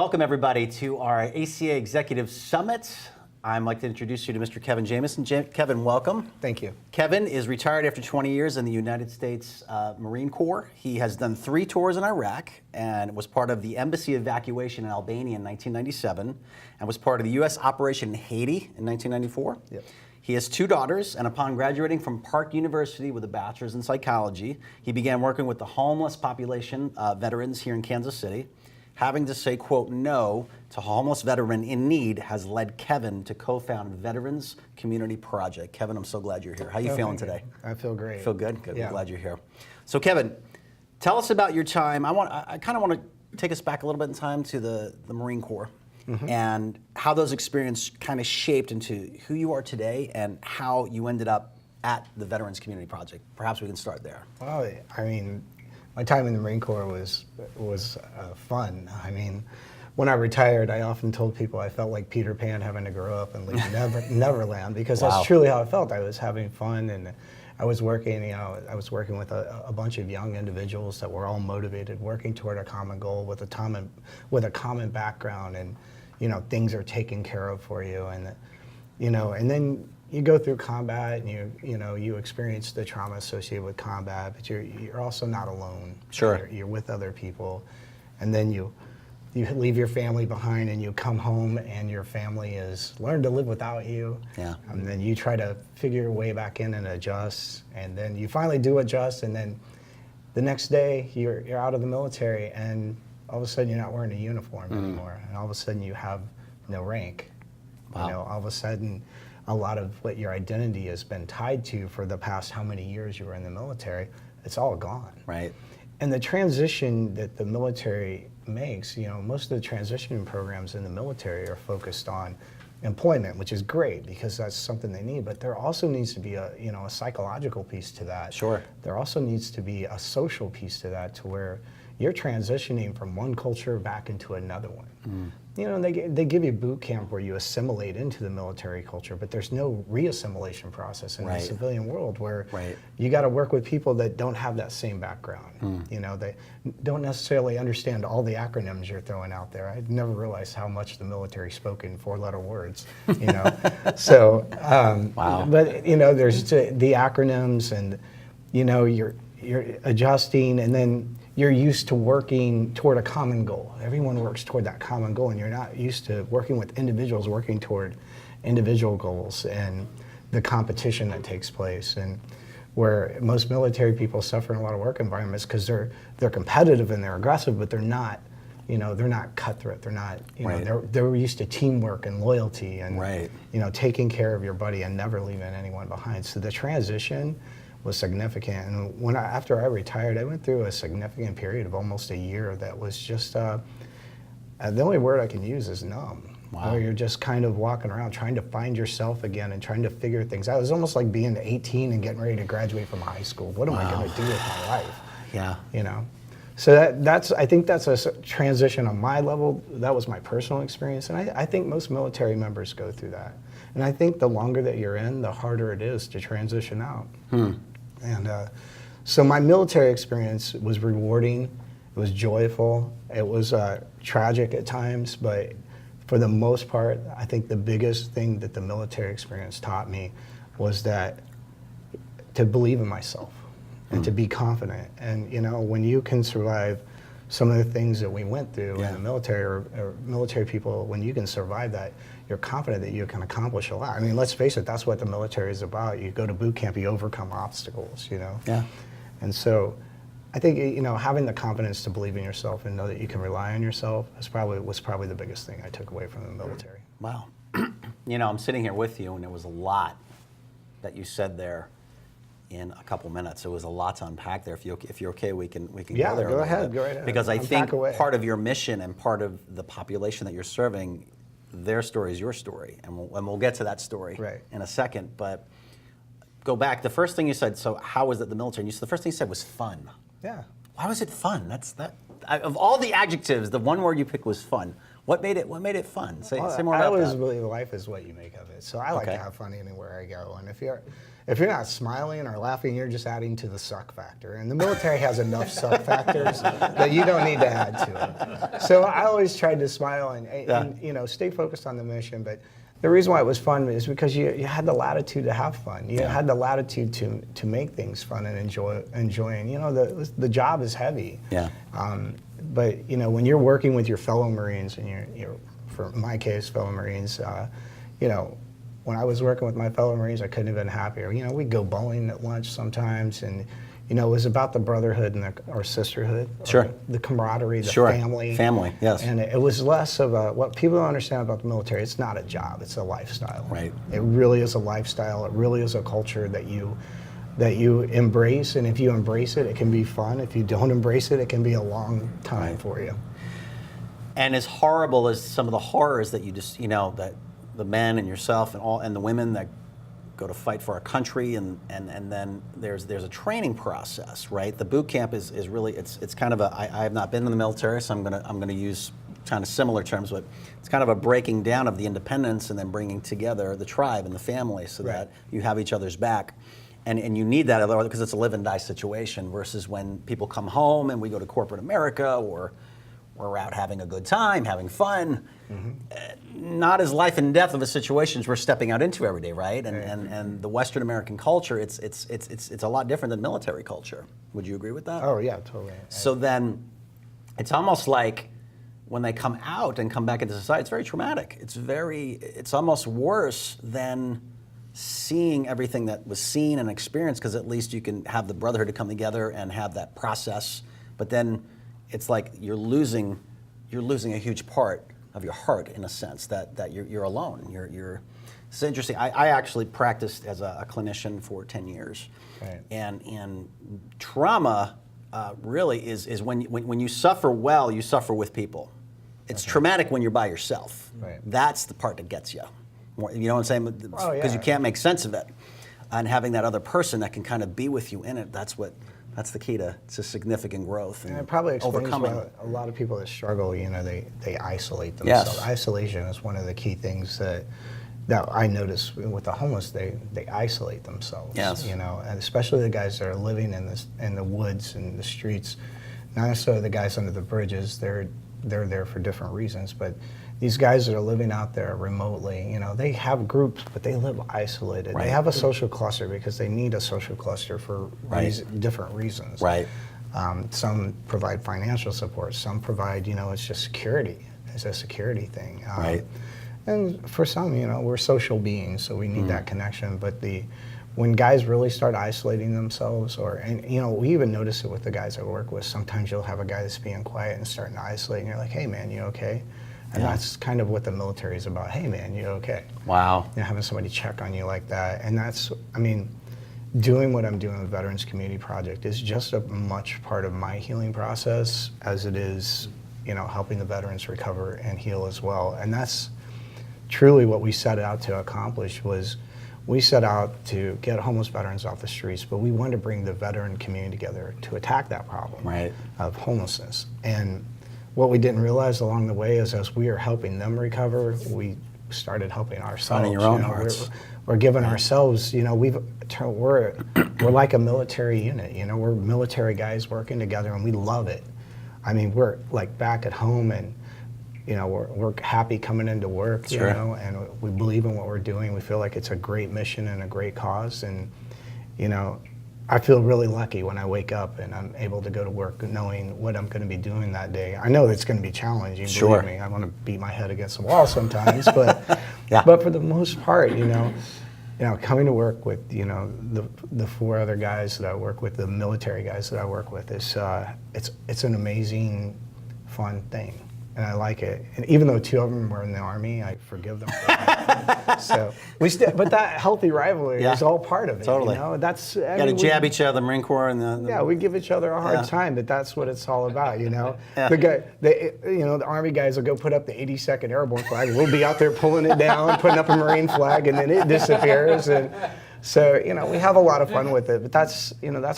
welcome everybody to our ACA Executive Summit. I'd like to introduce you to Mr. Kevin Jamison. Kevin, welcome. Thank you. Kevin is retired after 20 years in the United States Marine Corps. He has done 3 tours in Iraq and was part of the embassy evacuation in Albania in 1997 and was part of the U.S. operation in Haiti in 1994. Yep. He has 2 daughters, and upon graduating from Park University with a bachelor's in psychology, he began working with the homeless population veterans here in Kansas City. Having to say, quote, no to a homeless veteran in need has led Kevin to co-found Veterans Community Project. Kevin, I'm so glad you're here. How are you feeling today? I feel great. Feel good? Good. Yeah. We're glad you're here. So, Kevin, tell us about your time. I kind of want to take us back a little bit in time to the Marine Corps and how those experiences kind of shaped into who you are today and how you ended up at the Veterans Community Project. Perhaps we can start there. Well, I mean, my time in the Marine Corps was fun. I mean, when I retired, I often told people I felt like Peter Pan having to grow up and leave Neverland, because Wow. that's truly how I felt. I was having fun, and I was working. I was working with a bunch of young individuals that were all motivated, working toward a common goal with a common background, and things are taken care of for you, and and then you go through combat, and you experience the trauma associated with combat, but you're also not alone. Sure. You're with other people, and then you leave your family behind, and you come home, and your family has learned to live without you. Yeah. And then you try to figure your way back in and adjust, and then you finally do adjust, and then the next day you're out of the military, and all of a sudden you're not wearing a uniform anymore, and all of a sudden you have no rank. Wow. All of a sudden, a lot of what your identity has been tied to for the past how many years you were in the military, it's all gone. Right. And the transition that the military makes, most of the transitioning programs in the military are focused on employment, which is great because that's something they need, but there also needs to be a psychological piece to that. Sure. There also needs to be a social piece to that, to where you're transitioning from one culture back into another one. They give you boot camp where you assimilate into the military culture, but there's no re-assimilation process in the civilian world, where you got to work with people that don't have that same background. They don't necessarily understand all the acronyms you're throwing out there. I never realized how much the military spoke in 4-letter words. So, wow. But there's the acronyms, and you're adjusting, and then you're used to working toward a common goal. Everyone works toward that common goal, and you're not used to working with individuals working toward individual goals, and the competition that takes place, and where most military people suffer in a lot of work environments because they're competitive and they're aggressive, but they're not cutthroat. They're not, they're used to teamwork and loyalty, and taking care of your buddy and never leaving anyone behind. So the transition was significant, and after I retired, I went through a significant period of almost a year that was just the only word I can use is numb. Wow. Where you're just kind of walking around trying to find yourself again and trying to figure things out. It was almost like being 18 and getting ready to graduate from high school. What am I going to do with my life? Yeah. So I think that's a transition on my level. That was my personal experience, and I think most military members go through that. And I think the longer that you're in, the harder it is to transition out. And so my military experience was rewarding. It was joyful. It was tragic at times, but for the most part, I think the biggest thing that the military experience taught me was that to believe in myself and to be confident. And when you can survive some of the things that we went through in the military, or military people, when you can survive that, you're confident that you can accomplish a lot. I mean, let's face it, that's what the military is about. You go to boot camp, you overcome obstacles, Yeah. And so I think, having the confidence to believe in yourself and know that you can rely on yourself was probably the biggest thing I took away from the military. Wow. I'm sitting here with you, and there was a lot that you said there in a couple minutes. It was a lot to unpack there. If you're okay, we can go there. Go ahead. Go right ahead. Because I Unpack think away. part of your mission and part of the population that you're serving, their story is your story, and we'll get to that story in a second. But go back. The first thing you said. So how was it the military? And the first thing you said was fun. Yeah. Why was it fun? Of all the adjectives, the one word you picked was fun. What made it fun? Say more I about always that. believe life is what you make of it. So I like Okay. to have fun anywhere I go. And if you're not smiling or laughing, you're just adding to the suck factor. And the military has enough suck factors that you don't need to add to it. So I always tried to smile and you know, stay focused on the mission. But the reason why it was fun is because you had the latitude to have fun. You had the latitude to make things fun and enjoying. You know, the job is heavy. Yeah. But you know, when you're working with your fellow Marines, and you're for my case, fellow Marines, you know, when I was working with my fellow Marines, I couldn't have been happier. You know, we'd go bowling at lunch sometimes, and you know, it was about the brotherhood and or sisterhood, Sure. the camaraderie, the Sure. family. Family, yes. And it was less of what people don't understand about the military. It's not a job; it's a lifestyle. Right. It really is a lifestyle. It really is a culture that you embrace, and if you embrace it, it can be fun. If you don't embrace it, it can be a long time for you. And as horrible as some of the horrors that you just, you know, that the men and yourself and the women that go to fight for our country, and then there's a training process, right? The boot camp is really it's kind of I have not been in the military, so I'm gonna use kind of similar terms, but it's kind of a breaking down of the independence and then bringing together the tribe and the family so that you have each other's back. And you need that because it's a live and die situation versus when people come home and we go to corporate America or we're out having a good time, having fun. Not as life and death of a situation we're stepping out into every day, right? And the Western American culture, it's a lot different than military culture. Would you agree with that? Oh yeah, totally. So then it's almost like when they come out and come back into society, it's very traumatic. It's almost worse than seeing everything that was seen and experienced, because at least you can have the brotherhood to come together and have that process. But then it's like you're losing a huge part of your heart in a sense that you're alone. It's interesting. I actually practiced as a clinician for 10 years, and trauma really is when you suffer well, you suffer with people. It's traumatic when you're by yourself. Right. That's the part that gets you. You know what I'm saying? Because you can't make sense of it. And having that other person that can kind of be with you in it, that's the key to significant growth and it probably explains overcoming. why a lot of people that struggle, you know, they isolate themselves. Yes. Isolation is one of the key things that I notice with the homeless. They isolate themselves. Yes. You know, and especially the guys that are living in the woods and the streets. Not necessarily the guys under the bridges. They're there for different reasons, but these guys that are living out there remotely, you know, they have groups, but they live isolated. Right. They have a social cluster because they need a social cluster for different reasons. Right. Some provide financial support. Some provide, you know, it's just security. It's a security thing. Right. And for some, you know, we're social beings, so we need that connection. But when guys really start isolating themselves, and you know, we even notice it with the guys I work with. Sometimes you'll have a guy that's being quiet and starting to isolate, and you're like, "Hey, man, you okay?" And that's kind of what the military is about. Hey, man, you okay? Wow. You know, having somebody check on you like that. And that's, I mean, doing what I'm doing with Veterans Community Project is just a much part of my healing process as it is, you know, helping the veterans recover and heal as well. And that's truly what we set out to accomplish. Was we set out to get homeless veterans off the streets, but we wanted to bring the veteran community together to attack that problem of homelessness. And what we didn't realize along the way is as we are helping them recover, we started helping ourselves. Finding your own hearts. We're giving ourselves, you know, we're like a military unit, you know, we're military guys working together and we love it. I mean, we're like back at home and, you know, we're happy coming into work, you know, and we believe in what we're doing. We feel like it's a great mission and a great cause. And, you know, I feel really lucky when I wake up and I'm able to go to work knowing what I'm going to be doing that day. I know it's going to be challenging, believe me. I want to beat my head against the wall sometimes, but but for the most part, you know, coming to work with, you know, the four other guys that I work with, the military guys that I work with, it's an amazing, fun thing. And I like it. And even though two of them were in the Army, I forgive them for that. So but that healthy rivalry is all part of it. Totally. You know? That's Got to jab each other, the Marine Corps and the we give each other a hard time, but that's what it's all about, you know. The Army guys will go put up the 82nd Airborne flag. We'll be out there pulling it down, putting up a Marine flag, and then it disappears. And so, you know, we have a lot of fun with it. But that's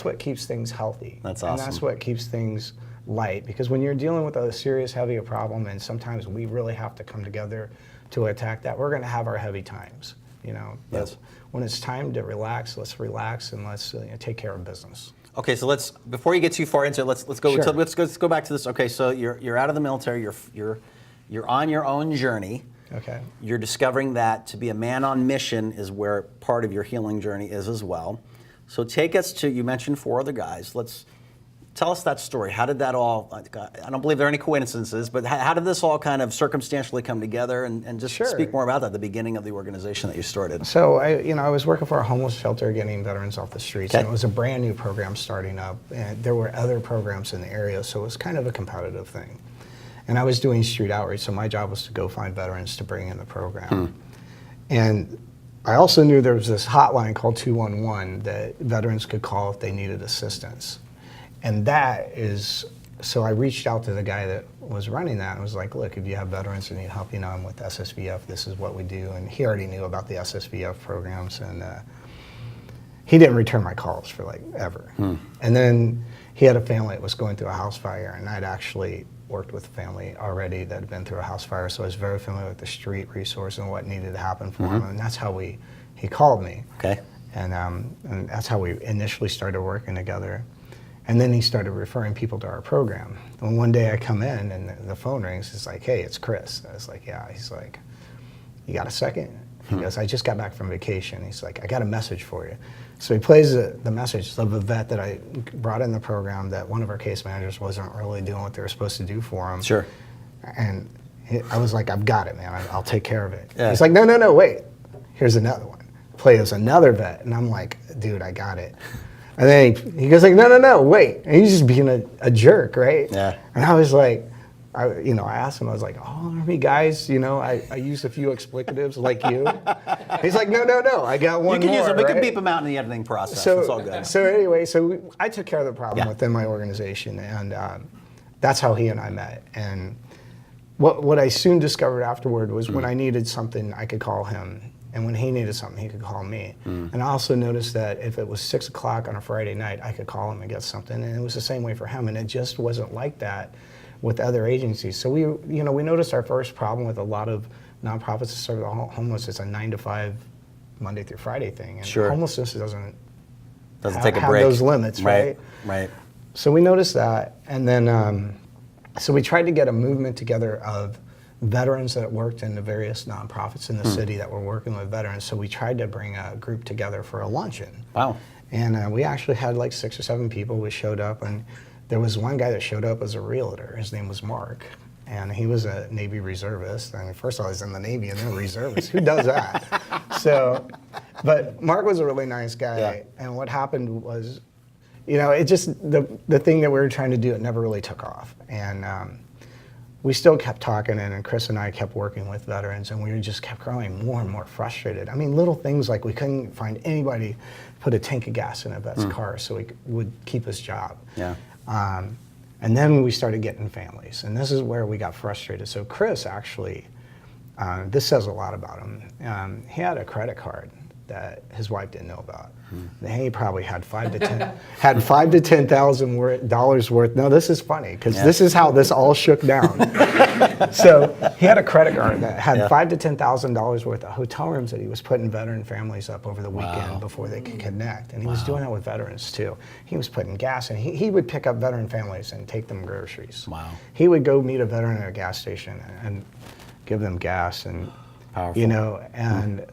what keeps things healthy. That's awesome. And that's what keeps things light, because when you're dealing with a serious, heavy problem, and sometimes we really have to come together to attack that, we're going to have our heavy times, you know. Yes. But when it's time to relax, let's relax and let's take care of business. Okay, so let's, before you get too far into it, let's go Sure. let's go back to this. Okay, so you're out of the military, you're on your own journey. Okay. You're discovering that to be a man on mission is where part of your healing journey is as well. So take us to, you mentioned 4 other guys. Let's tell us that story. How did that all, I don't believe there are any coincidences, but how did this all kind of circumstantially come together, and just Sure. speak more about that, the beginning of the organization that you started. So I was working for a homeless shelter, getting veterans off the streets, Okay. and it was a brand new program starting up, and there were other programs in the area, so it was kind of a competitive thing. And I was doing street outreach, so my job was to go find veterans to bring in the program. And I also knew there was this hotline called 211 that veterans could call if they needed assistance. And that is, so I reached out to the guy that was running that and was like, look, if you have veterans who need help, you know, I'm with SSVF, this is what we do. And he already knew about the SSVF programs, and he didn't return my calls for like ever. And then he had a family that was going through a house fire, and I'd actually worked with a family already that had been through a house fire, so I was very familiar with the street resource and what needed to happen for him, and that's how he called me. Okay. And that's how we initially started working together. And then he started referring people to our program. And one day I come in and the phone rings, it's like, hey, it's Chris. I was like, yeah. He's like, you got a second? He goes, I just got back from vacation. He's like, I got a message for you. So he plays the message of a vet that I brought in the program that one of our case managers wasn't really doing what they were supposed to do for him. Sure. And I was like, I've got it, man. I'll take care of it. Yeah. He's like, no, wait. Here's another one. Plays another vet. And I'm like, dude, I got it. And then he goes like, no, wait. And he's just being a jerk, right? Yeah. And I was like, I asked him, I was like, oh, Army guys, I used a few explicatives like you. He's like, no, I got one You can more, use them. We right? can beep them out in the editing process. So, it's all good. So anyway, I took care of the problem Yeah. within my organization, and that's how he and I met. And what I soon discovered afterward was when I needed something, I could call him. And when he needed something, he could call me. And I also noticed that if it was 6 o'clock on a Friday night, I could call him and get something. And it was the same way for him. And it just wasn't like that with other agencies. So we noticed our first problem with a lot of nonprofits that serve the homeless. It's a 9 to 5, Monday through Friday thing. And Sure. homelessness doesn't take a have break. those limits, right? Right. So we noticed that, and then so we tried to get a movement together of veterans that worked in the various nonprofits in the city that were working with veterans. So we tried to bring a group together for a luncheon. Wow. And we actually had like 6 or 7 people. We showed up, and there was one guy that showed up as a realtor. His name was Mark, and he was a Navy reservist. I mean, first of all, he's in the Navy and then a reservist. Who does that? So, but Mark was a really nice guy, Yeah. and what happened was, it just, the thing that we were trying to do, it never really took off. And we still kept talking, and Chris and I kept working with veterans, and we just kept growing more and more frustrated. I mean, little things like we couldn't find anybody to put a tank of gas in a vet's car so he would keep his job. Yeah. And then we started getting families, and this is where we got frustrated. So Chris actually, this says a lot about him. He had a credit card that his wife didn't know about. He probably had $5,000 to $10,000 worth. No, this is funny because this is how this all shook down. So he had a credit card that had $5,000 to $10,000 worth of hotel rooms that he was putting veteran families up over the weekend before they could connect, and he was doing that with veterans too. He was putting gas in. He would pick up veteran families and take them groceries. Wow. He would go meet a veteran at a gas station and give them gas, and Powerful. and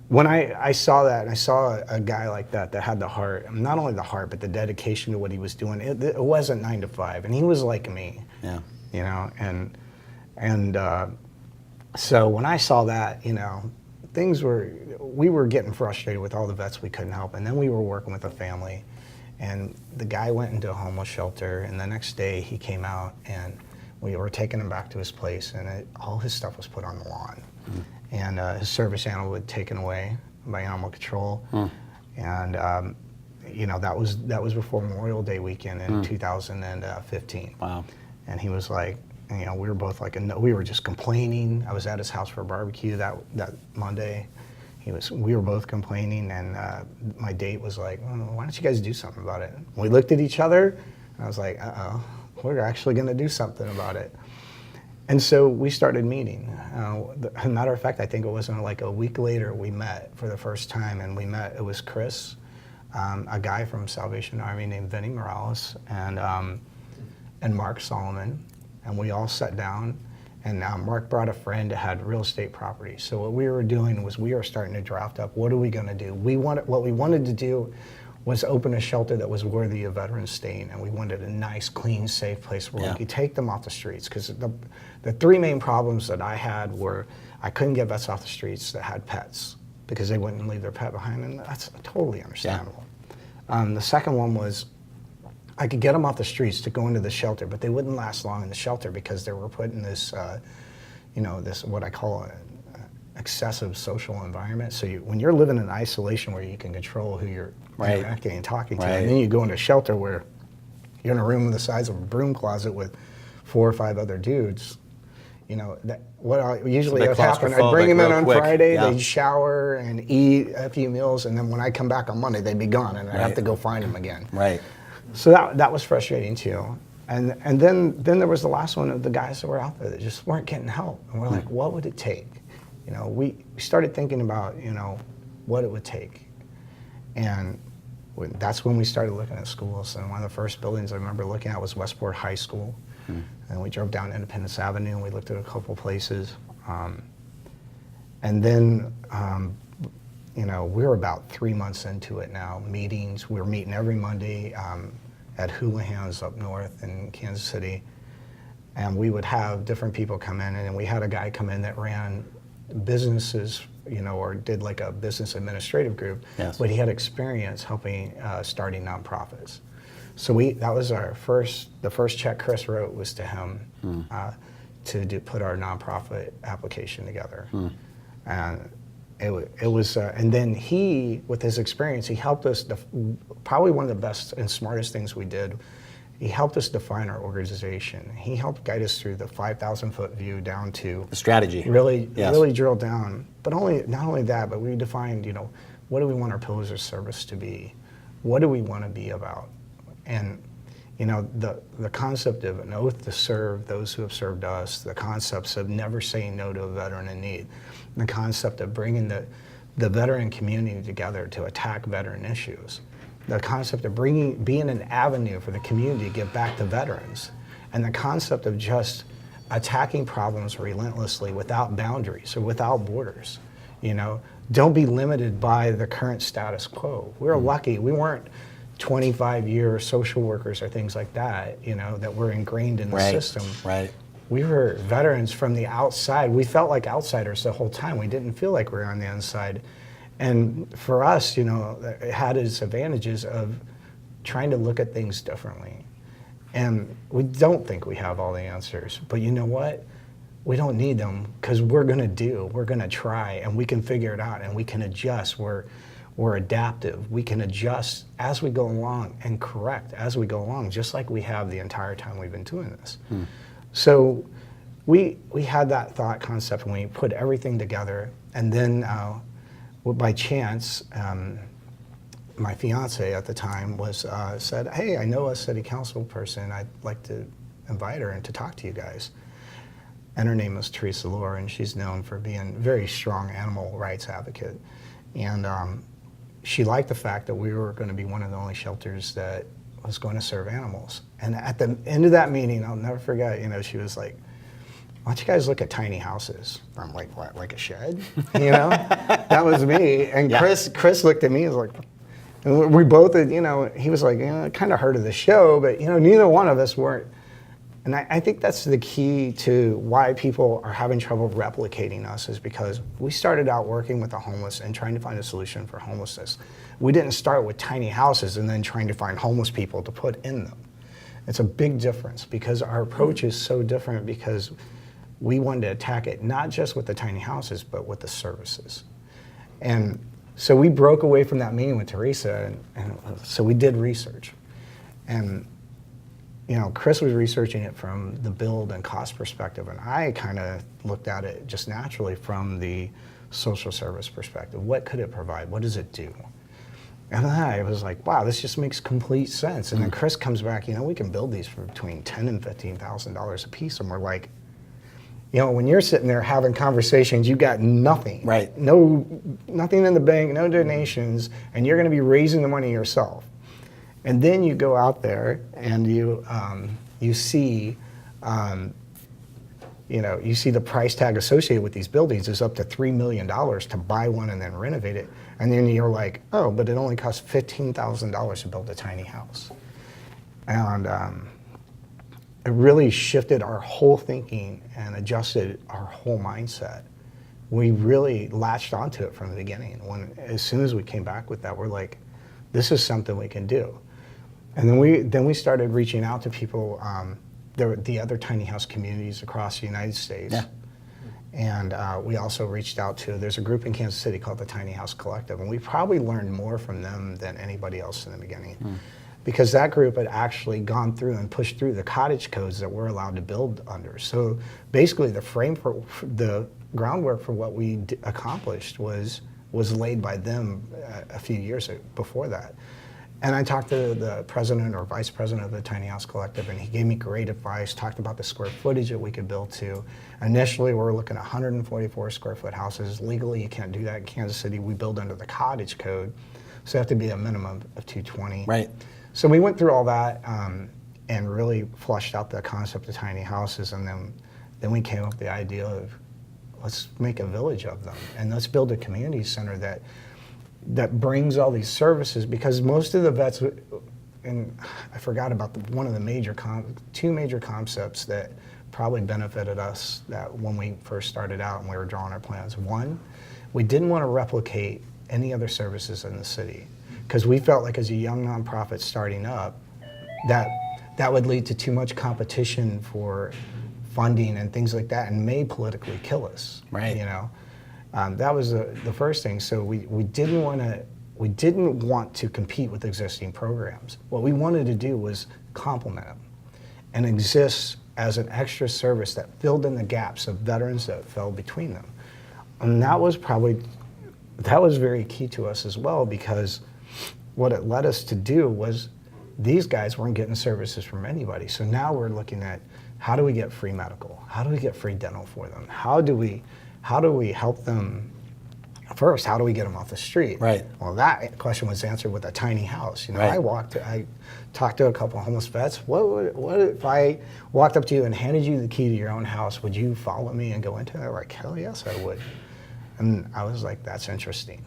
when I saw that, and I saw a guy like that had the heart, not only the heart, but the dedication to what he was doing. It wasn't 9 to 5, and he was like me. Yeah. And so when I saw that, we were getting frustrated with all the vets we couldn't help, and then we were working with a family, and the guy went into a homeless shelter, and the next day he came out, and we were taking him back to his place, and all his stuff was put on the lawn. And his service animal was taken away by animal control, and that was before Memorial Day weekend in 2015. Wow. And he was like, we were both like, we were just complaining. I was at his house for a barbecue that Monday. We were both complaining, and my date was like, why don't you guys do something about it? We looked at each other, and I was like, we're actually going to do something about it. And so we started meeting. As a matter of fact, I think it wasn't like a week later we met for the first time, and we met. It was Chris, a guy from Salvation Army named Vinny Morales, and Mark Solomon, and we all sat down. And Mark brought a friend that had real estate property. So what we were doing was we were starting to draft up, what are we going to do? What we wanted to do was open a shelter that was worthy of veterans staying, and we wanted a nice, clean, safe place where we could take them off the streets. Because the three main problems that I had were I couldn't get vets off the streets that had pets because they wouldn't leave their pet behind, and that's totally understandable. The second one was I could get them off the streets to go into the shelter, but they wouldn't last long in the shelter because they were put in this, this what I call an excessive social environment. So when you're living in isolation where you can control who you're interacting and talking to, and then you go into a shelter where you're in a room the size of a broom closet with 4 or 5 other dudes, usually would happen, I'd bring them in on Friday, they'd shower and eat a few meals, and then when I come back on Monday, they'd be gone, and I'd have to go find them again. Right. So that was frustrating too. And then there was the last one of the guys that were out there that just weren't getting help. And we're like, what would it take? We started thinking about, what it would take. And that's when we started looking at schools. And one of the first buildings I remember looking at was Westport High School. And we drove down Independence Avenue and we looked at a couple places. And then, we're about 3 months into it now, meetings. We're meeting every Monday at Houlihan's up north in Kansas City. And we would have different people come in, and we had a guy come in that ran businesses, or did like a business administrative group, but he had experience helping starting nonprofits. So that was the first check Chris wrote was to him to put our nonprofit application together. And it was, and then he, with his experience, he helped us, probably one of the best and smartest things we did, he helped us define our organization. He helped guide us through the 5,000-foot view down to the strategy. Really drill down. But not only that, but we defined, what do we want our pillars of service to be? What do we want to be about? And the concept of an oath to serve those who have served us, the concepts of never saying no to a veteran in need, the concept of bringing the veteran community together to attack veteran issues, the concept of being an avenue for the community to give back to veterans, and the concept of just attacking problems relentlessly without boundaries or without borders. Don't be limited by the current status quo. We're lucky. We weren't 25-year social workers or things like that, that were ingrained in the system. Right. We were veterans from the outside. We felt like outsiders the whole time. We didn't feel like we were on the inside. And for us, it had its advantages of trying to look at things differently. And we don't think we have all the answers, but you know what? We don't need them because we're going to try, and we can figure it out, and we can adjust. We're adaptive. We can adjust as we go along and correct as we go along, just like we have the entire time we've been doing this. So we had that thought concept when we put everything together, and then by chance, my fiance at the time said, hey, I know a city council person. I'd like to invite her in to talk to you guys. And her name is Teresa Lohr, and she's known for being a very strong animal rights advocate. And she liked the fact that we were going to be one of the only shelters that was going to serve animals. And at the end of that meeting, I'll never forget, she was like, why don't you guys look at tiny houses? I'm like, what, like a shed? That was me. And Chris looked at me and was like, and we both, he was like, I kind of heard of the show, but neither one of us weren't. And I think that's the key to why people are having trouble replicating us, is because we started out working with the homeless and trying to find a solution for homelessness. We didn't start with tiny houses and then trying to find homeless people to put in them. It's a big difference because our approach is so different, because we wanted to attack it not just with the tiny houses, but with the services. And so we broke away from that meeting with Teresa, and so we did research. And Chris was researching it from the build and cost perspective, and I kind of looked at it just naturally from the social service perspective. What could it provide? What does it do? And then I was like, wow, this just makes complete sense. And then Chris comes back, we can build these for between $10,000 and $15,000 a piece. And we're like, when you're sitting there having conversations, you got nothing. Right. Nothing in the bank, no donations, and you're going to be raising the money yourself. And then you go out there and you see, you see the price tag associated with these buildings is up to $3 million to buy one and then renovate it. And then you're like, oh, but it only costs $15,000 to build a tiny house. And it really shifted our whole thinking and adjusted our whole mindset. We really latched onto it from the beginning. As soon as we came back with that, we're like, this is something we can do. And then we started reaching out to people, the other tiny house communities across the United States. Yeah. And we also reached out to, there's a group in Kansas City called the Tiny House Collective, and we probably learned more from them than anybody else in the beginning. Because that group had actually gone through and pushed through the cottage codes that we're allowed to build under. So basically the groundwork for what we accomplished was laid by them a few years before that. And I talked to the president or vice president of the Tiny House Collective, and he gave me great advice, talked about the square footage that we could build to. Initially, we were looking at 144 square foot houses. Legally, you can't do that in Kansas City. We build under the cottage code, so you have to be a minimum of 220. Right. So we went through all that and really flushed out the concept of tiny houses, and then we came up with the idea of, let's make a village of them, and let's build a community center that brings all these services, because most of the vets, and I forgot about one of the two major concepts that probably benefited us that when we first started out and we were drawing our plans. One, we didn't want to replicate any other services in the city, because we felt like as a young nonprofit starting up, that would lead to too much competition for funding and things like that, and may politically kill us. Right. That was the first thing. So we didn't want to compete with existing programs. What we wanted to do was complement them and exist as an extra service that filled in the gaps of veterans that fell between them. And that was very key to us as well, because what it led us to do was these guys weren't getting services from anybody. So now we're looking at, how do we get free medical? How do we get free dental for them? How do we help them? First, how do we get them off the street? Right. Well, that question was answered with a tiny house. Right. I talked to a couple of homeless vets. What if I walked up to you and handed you the key to your own house? Would you follow me and go into it? They were like, hell yes, I would. And I was like, that's interesting.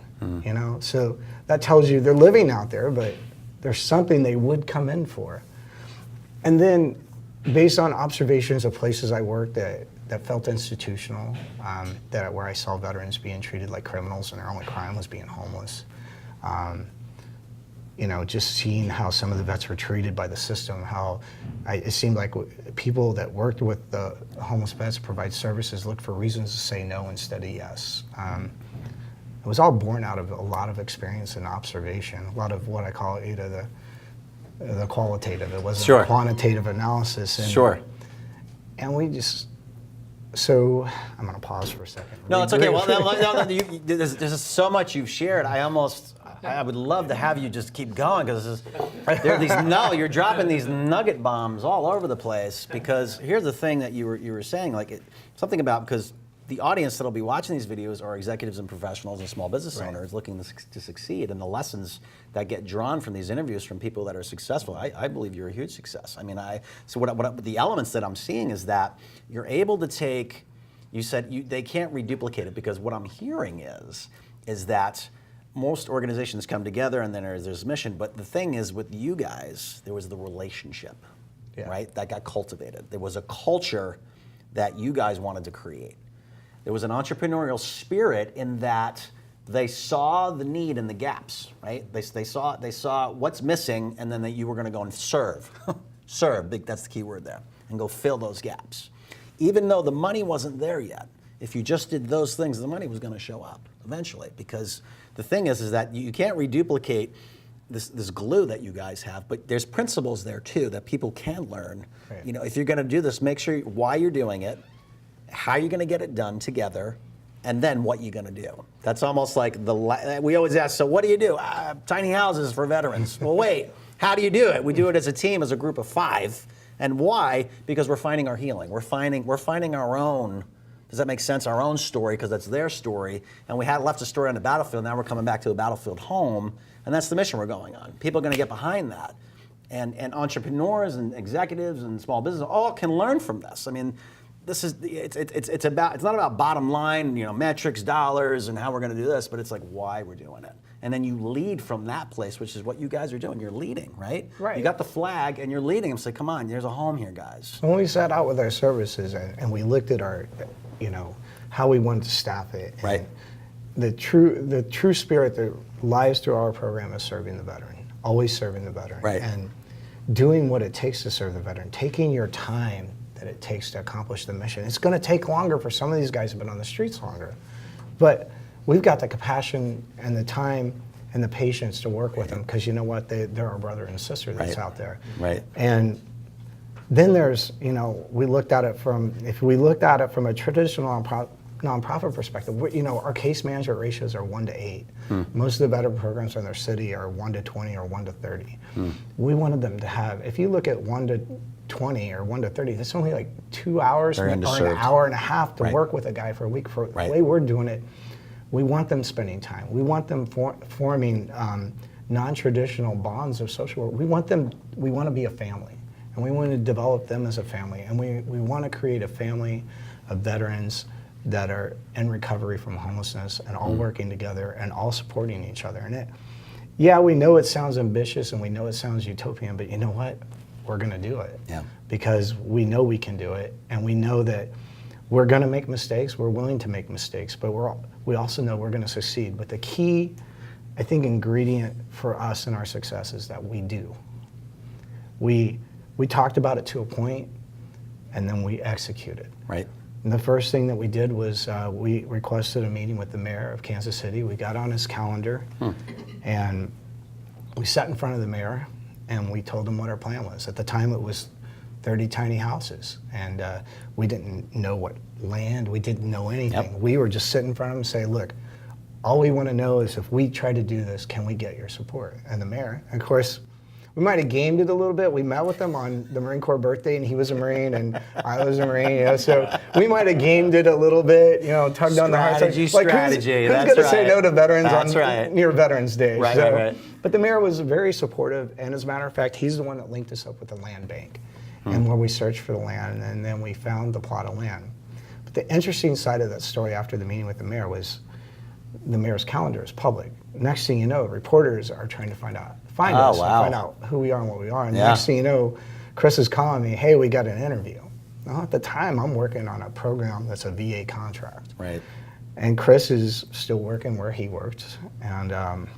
So that tells you they're living out there, but there's something they would come in for. And then, based on observations of places I worked that felt institutional, where I saw veterans being treated like criminals and their only crime was being homeless. Just seeing how some of the vets were treated by the system, it seemed like people that worked with the homeless vets provide services looked for reasons to say no instead of yes. It was all born out of a lot of experience and observation, a lot of what I call the qualitative. It wasn't Sure. quantitative analysis. Sure. And we just, so I'm going to pause for a second. No, it's okay. Well, there's just so much you've shared. I would love to have you just keep going, because you're dropping these nugget bombs all over the place. Because here's the thing that you were saying, something about, because the audience that'll be watching these videos are executives and professionals and small business owners looking to succeed, and the lessons that get drawn from these interviews from people that are successful. I believe you're a huge success. I mean, what the elements that I'm seeing is that you're able to take. You said they can't reduplicate it, because what I'm hearing is that most organizations come together and then there's mission. But the thing is, with you guys, there was the relationship, right? That got cultivated. There was a culture that you guys wanted to create. There was an entrepreneurial spirit in that they saw the need and the gaps, right? They saw what's missing, and then you were going to go and serve. That's the key word there, and go fill those gaps. Even though the money wasn't there yet, if you just did those things, the money was going to show up eventually. Because the thing is that you can't reduplicate this glue that you guys have, but there's principles there too that people can learn. Right. If you're going to do this, make sure why you're doing it, how you're going to get it done together, And then what you going to do? That's almost like we always ask, so what do you do? Tiny houses for veterans. Well, wait, how do you do it? We do it as a team, as a group of 5. And why? Because we're finding our healing. We're finding our own, does that make sense? Our own story, because that's their story. And we had left a story on the battlefield, now we're coming back to a battlefield home, and that's the mission we're going on. People are going to get behind that. And entrepreneurs and executives and small business all can learn from this. I mean, it's not about bottom line, metrics, dollars, and how we're going to do this, but it's like why we're doing it. And then you lead from that place, which is what you guys are doing. You're leading, right? Right. You got the flag, and you're leading them. Say, come on, there's a home here, guys. When we set out with our services and we looked at our, how we wanted to staff it. Right. The true spirit that lies through our program is serving the veteran, always serving the veteran. Right. And doing what it takes to serve the veteran, taking your time that it takes to accomplish the mission. It's going to take longer for some of these guys who've been on the streets longer, but we've got the compassion and the time and the patience to work with them because you know what, they're our brother and sister that's out there. Right. And then there's, if we looked at it from a traditional nonprofit perspective, our case management ratios are 1-8. Most of the veteran programs in their city are 1-20 or 1-30. We wanted them to have, if you look at 1-20 or 1-30, that's only like 2 hours or an hour and a half to work with a guy for a week. For the way we're doing it, we want them spending time. We want them forming non-traditional bonds of social work. We want to be a family, and we want to develop them as a family, and we want to create a family of veterans that are in recovery from homelessness and all working together and all supporting each other. And we know it sounds ambitious and we know it sounds utopian, but you know what? We're going to do it. Yeah. Because we know we can do it, and we know that we're going to make mistakes. We're willing to make mistakes, but we also know we're going to succeed. But the key, I think, ingredient for us and our success is that we do. We talked about it to a point, and then we executed. Right. And the first thing that we did was we requested a meeting with the mayor of Kansas City. We got on his calendar, and we sat in front of the mayor, and we told him what our plan was. At the time, it was 30 tiny houses, and we didn't know what land, we didn't know anything. We were just sitting in front of him and say, look, all we want to know is if we try to do this, can we get your support? And the mayor, of course, we might have gamed it a little bit. We met with him on the Marine Corps birthday, and he was a Marine, and I was a Marine. So we might have gamed it a little bit, tugged on the heartstrings. Strategy. Who's going to say no to veterans near Veterans Day? Right. But the mayor was very supportive, and as a matter of fact, he's the one that linked us up with the land bank, and where we searched for the land, and then we found the plot of land. But the interesting side of that story after the meeting with the mayor was the mayor's calendar is public. Next thing you know, reporters are trying to find us and find out who we are and what we are. And next thing you know, Chris is calling me, hey, we got an interview. Well, at the time, I'm working on a program that's a VA contract. Right. And Chris is still working where he worked. And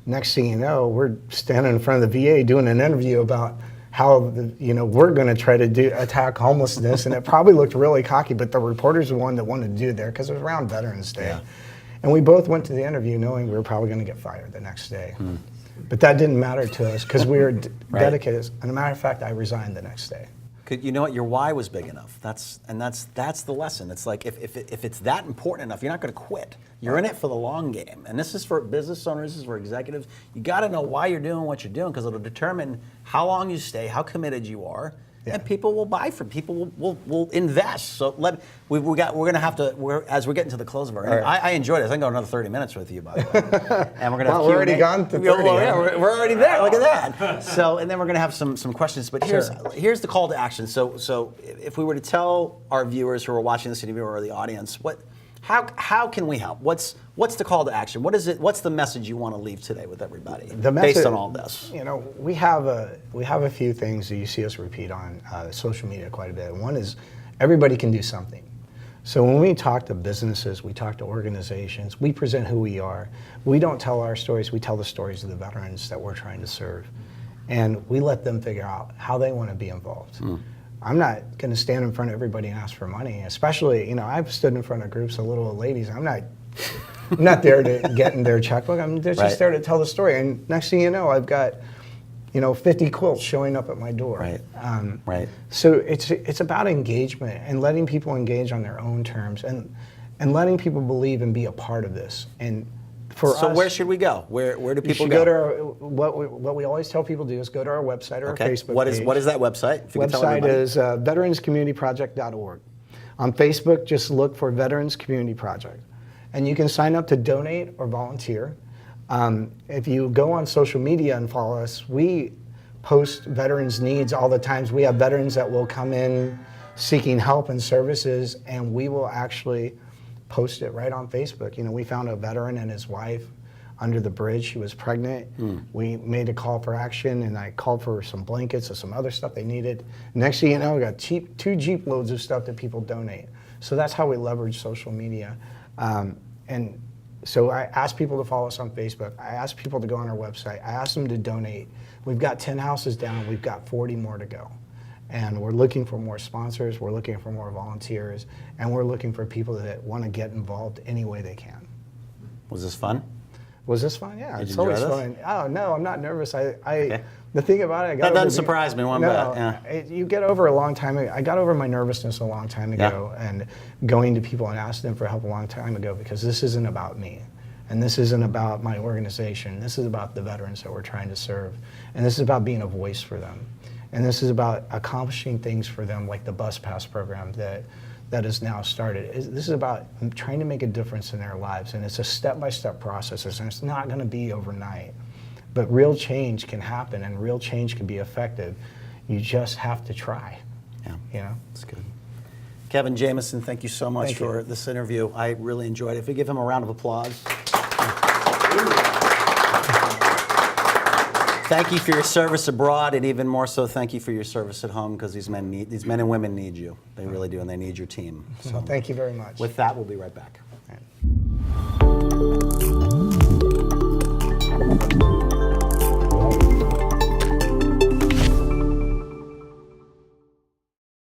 next thing you know, we're standing in front of the VA doing an interview about how we're going to try to attack homelessness. And it probably looked really cocky, but the reporter's the one that wanted to do it there because it was around Veterans Day. Yeah. And we both went to the interview knowing we were probably going to get fired the next day. But that didn't matter to us because we were dedicated. And as a matter of fact, I resigned the next day. You know what? Your why was big enough. That's the lesson. It's like if it's that important enough, you're not going to quit. You're in it for the long game. And this is for business owners. This is for executives. You got to know why you're doing what you're doing because it'll determine how long you stay, how committed you are, and people will buy from. People will invest. So we're going to have to. As we're getting to the close of our interview, I enjoyed it. I think I'll go another 30 minutes with you, by the way. And we're going to. Well, we're already gone to 30. We're already there. Look at that. So and then we're going to have some questions. But here's the call to action. So if we were to tell our viewers who are watching this interview or the audience, how can we help? What's the call to action? What is it? What's the message you want to leave today with everybody based on all this? We have a few things that you see us repeat on social media quite a bit. One is everybody can do something. So when we talk to businesses, we talk to organizations, we present who we are. We don't tell our stories, we tell the stories of the veterans that we're trying to serve. And we let them figure out how they want to be involved. I'm not going to stand in front of everybody and ask for money, especially, I've stood in front of groups of little old ladies. I'm not there to get in their checkbook. I'm just there to tell the story. And next thing you know, I've got, 50 quilts showing up at my door. Right. So it's about engagement and letting people engage on their own terms. And and letting people believe and be a part of this. And for us, So where should we go? Where do you people should go? go to our, what we always tell people to do is go to our website or our Facebook page. What is that website? If you could tell Website everybody. is veteranscommunityproject.org. On Facebook, just look for Veterans Community Project. And you can sign up to donate or volunteer. If you go on social media and follow us, we post veterans' needs all the times. We have veterans that will come in seeking help and services, and we will actually post it right on Facebook. You know, we found a veteran and his wife under the bridge. She was pregnant. We made a call for action, and I called for some blankets and some other stuff they needed. Next thing you know, we got 2 Jeep loads of stuff that people donate. So that's how we leverage social media. And so I asked people to follow us on Facebook. I asked people to go on our website. I asked them to donate. We've got 10 houses down. We've got 40 more to go. And we're looking for more sponsors. We're looking for more volunteers. And we're looking for people that want to get involved any way they can. Was this fun? Was this fun? Yeah, Did it's you enjoy always this? fun. Oh, no, I'm not nervous. Okay. The thing about it, I got That over doesn't surprise me one bit, yeah. You get over a long time ago. I got over my nervousness a long time ago, and going to people and asking them for help a long time ago, because this isn't about me. And this isn't about my organization. This is about the veterans that we're trying to serve. And this is about being a voice for them. And this is about accomplishing things for them, like the bus pass program that is now started. This is about trying to make a difference in their lives. And it's a step-by-step process, and it's not going to be overnight. But real change can happen, and real change can be effective. You just have to try. Yeah, You know? that's good. Kevin Jamison, thank you so much Thank you. for this interview. I really enjoyed it. If we give him a round of applause. Thank you for your service abroad, and even more so, thank you for your service at home, because these men and women need you. They really do, and they need your team. So Thank you very much. with that, we'll be right back. All right.